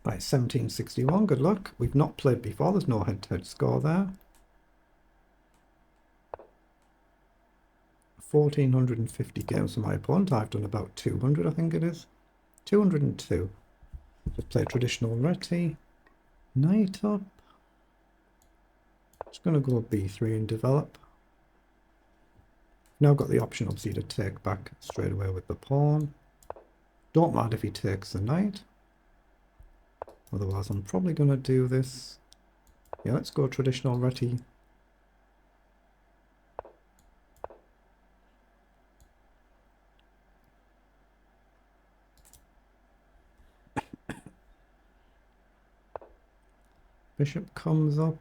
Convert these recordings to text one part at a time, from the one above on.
Right, 1761, good luck. We've not played before, there's no head-to-head score there. 1,450 games for my opponent. I've done about 200, I think it is. 202. Just play traditional reti. Knight up. Just going to go b3 and develop. Now got the option obviously to take back straight away with the pawn. Don't mind if he takes the knight. Otherwise I'm probably going to do this. Yeah, let's go traditional reti. Bishop comes up.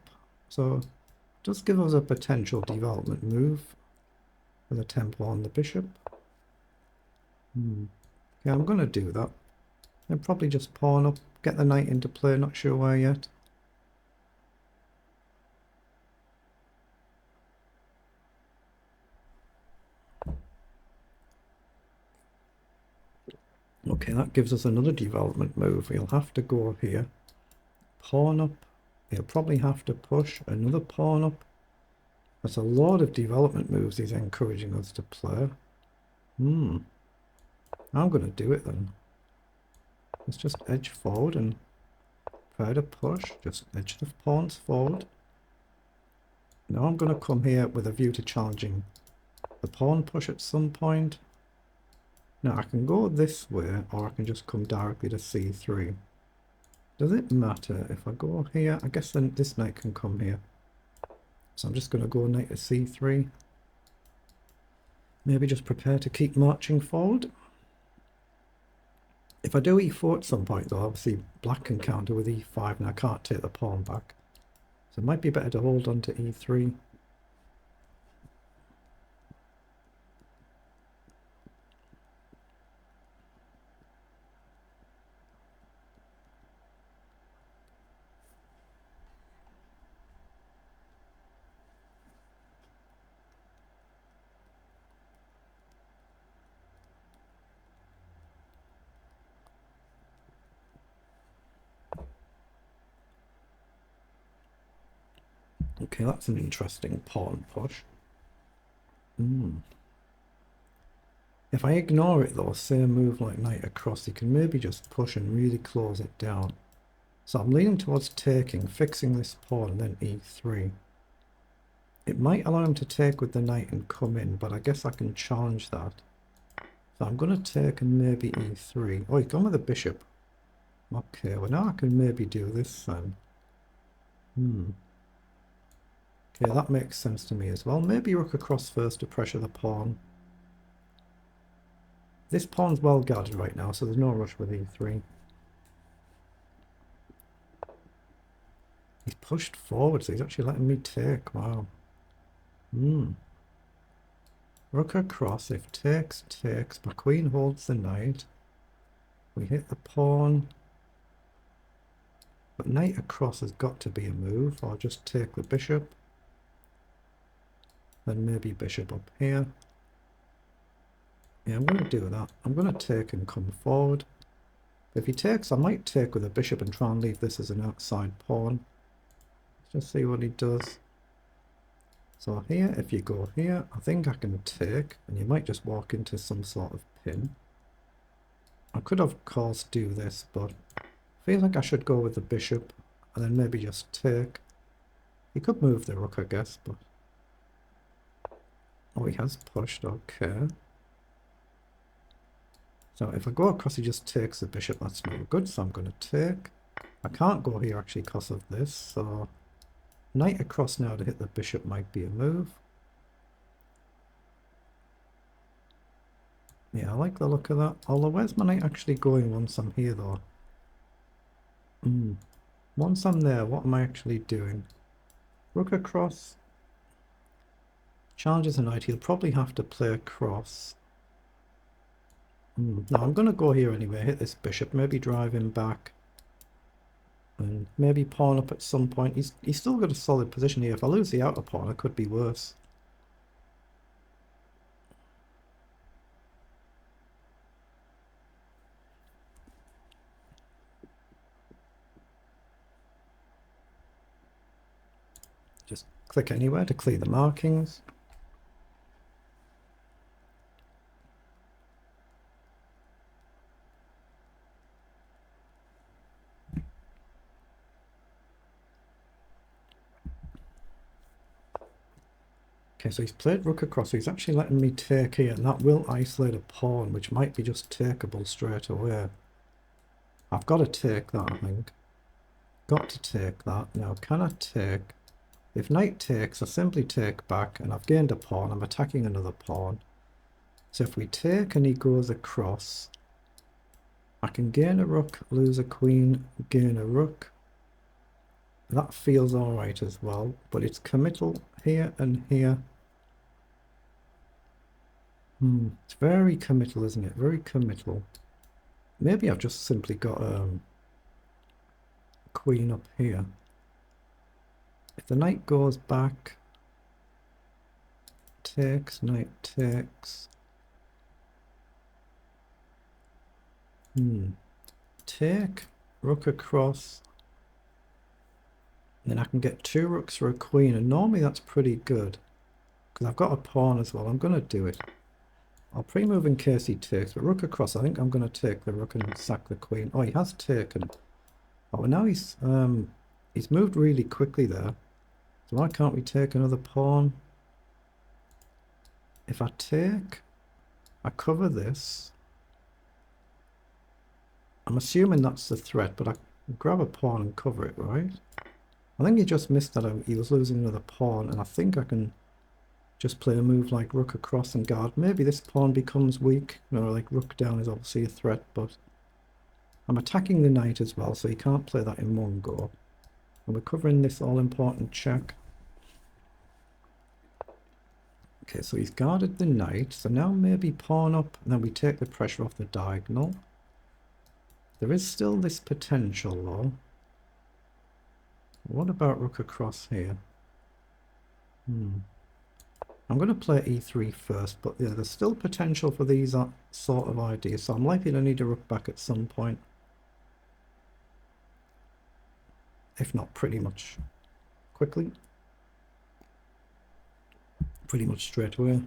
So just give us a potential development move with a tempo on the bishop. Yeah, I'm going to do that. And probably just pawn up, get the knight into play, not sure where yet. Okay, that gives us another development move. We'll have to go here. Pawn up. He'll probably have to push another pawn up. That's a lot of development moves he's encouraging us to play. I'm going to do it then. Let's just edge forward and try to push. Just edge the pawns forward. Now I'm going to come here with a view to challenging the pawn push at some point. Now I can go this way, or I can just come directly to c3. Does it matter if I go here? I guess then this knight can come here. So I'm just going to go knight to c3. Maybe just prepare to keep marching forward. If I do e4 at some point though, obviously black can counter with e5 and I can't take the pawn back. So it might be better to hold on to e3. Okay, that's an interesting pawn push. If I ignore it though, say a move like knight across, he can maybe just push and really close it down. So I'm leaning towards taking, fixing this pawn, and then e3. It might allow him to take with the knight and come in, but I guess I can challenge that. So I'm going to take and maybe e3. Oh, he's gone with the bishop. Okay, well now I can maybe do this then. Okay, that makes sense to me as well. Maybe rook across first to pressure the pawn. This pawn's well guarded right now, so there's no rush with e3. He's pushed forward, so he's actually letting me take. Wow. Rook across. If takes, takes. My queen holds the knight. We hit the pawn. But knight across has got to be a move. I'll just take the bishop. Then maybe bishop up here. Yeah, I'm going to do that. I'm going to take and come forward. If he takes, I might take with a bishop and try and leave this as an outside pawn. Let's just see what he does. So here, if you go here, I think I can take, and you might just walk into some sort of pin. I could of course do this, but I feel like I should go with the bishop and then maybe just take. He could move the rook, I guess, but... Oh, he has pushed, okay. So if I go across, he just takes the bishop, that's no good, so I'm going to take. I can't go here actually because of this, so... Knight across now to hit the bishop might be a move. Yeah, I like the look of that. Although, where's my knight actually going once I'm here, though? Once I'm there, what am I actually doing? Rook across. Challenges the knight. He'll probably have to play across. No, I'm going to go here anyway. Hit this bishop. Maybe drive him back. And maybe pawn up at some point. He's still got a solid position here. If I lose the outer pawn, it could be worse. Just click anywhere to clear the markings. Okay, so he's played rook across, so he's actually letting me take here, and that will isolate a pawn, which might be just takeable straight away. I've got to take that, I think. Got to take that. Now, can I take... If knight takes, I simply take back, and I've gained a pawn. I'm attacking another pawn. So if we take and he goes across, I can gain a rook, lose a queen, gain a rook. That feels alright as well, but it's committal here and here. It's very committal, isn't it? Very committal. Maybe I've just simply got queen up here. If the knight goes back, takes, knight takes. Take, rook across. Then I can get 2 rooks for a queen, and normally that's pretty good. Because I've got a pawn as well. I'm going to do it. I'll pre-move in case he takes, but rook across, I think I'm going to take the rook and sack the queen. Oh, he has taken. Oh, and now he's moved really quickly there. So why can't we take another pawn? If I take, I cover this. I'm assuming that's the threat, but I can grab a pawn and cover it, right? I think he just missed that out. He was losing another pawn, and I think I can just play a move like rook across and guard. Maybe this pawn becomes weak. You know, like rook down is obviously a threat, but I'm attacking the knight as well, so he can't play that in one go. And we're covering this all-important check. Okay, so he's guarded the knight, so now maybe pawn up, and then we take the pressure off the diagonal. There is still this potential, though. What about rook across here? I'm going to play e3 first, but yeah, there's still potential for these sort of ideas, so I'm likely to need a rook back at some point. If not pretty much quickly. Pretty much straight away.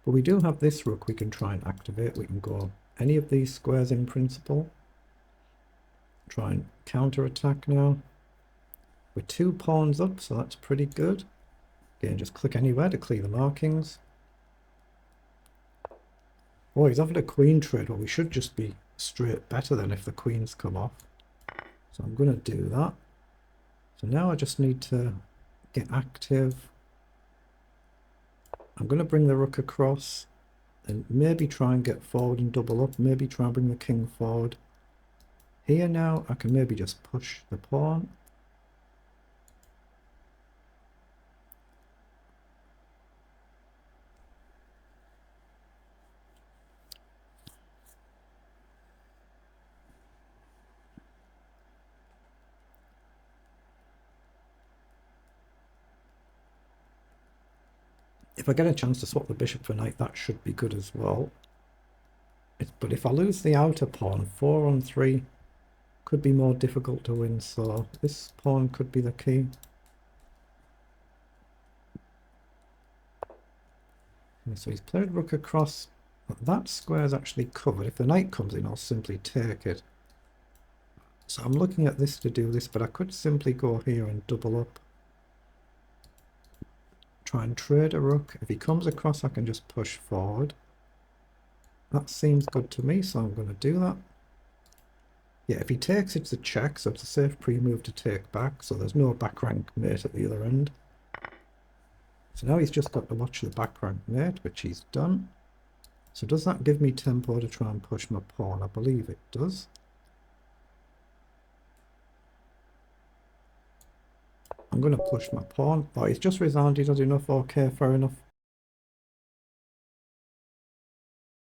But we do have this rook we can try and activate. We can go any of these squares in principle. Try and counter-attack now. We're 2 pawns up, so that's pretty good. Again, just click anywhere to clear the markings. Oh, he's offered a queen trade. Well, we should just be straight better than if the queens come off. So I'm going to do that. So now I just need to get active. I'm going to bring the rook across and maybe try and get forward and double up. Maybe try and bring the king forward. Here now, I can maybe just push the pawn. If I get a chance to swap the bishop for knight, that should be good as well. But if I lose the outer pawn, 4 on 3 could be more difficult to win, so this pawn could be the key. Okay, so he's played rook across, but that square is actually covered. If the knight comes in, I'll simply take it. So I'm looking at this to do this, but I could simply go here and double up. Try and trade a rook. If he comes across, I can just push forward. That seems good to me, so I'm going to do that. Yeah, if he takes, it's a check, so it's a safe pre-move to take back, so there's no back rank mate at the other end. So now he's just got to watch the back rank mate, which he's done. So does that give me tempo to try and push my pawn? I believe it does. I'm going to push my pawn. Oh, he's just resigned, he does enough. Okay, fair enough.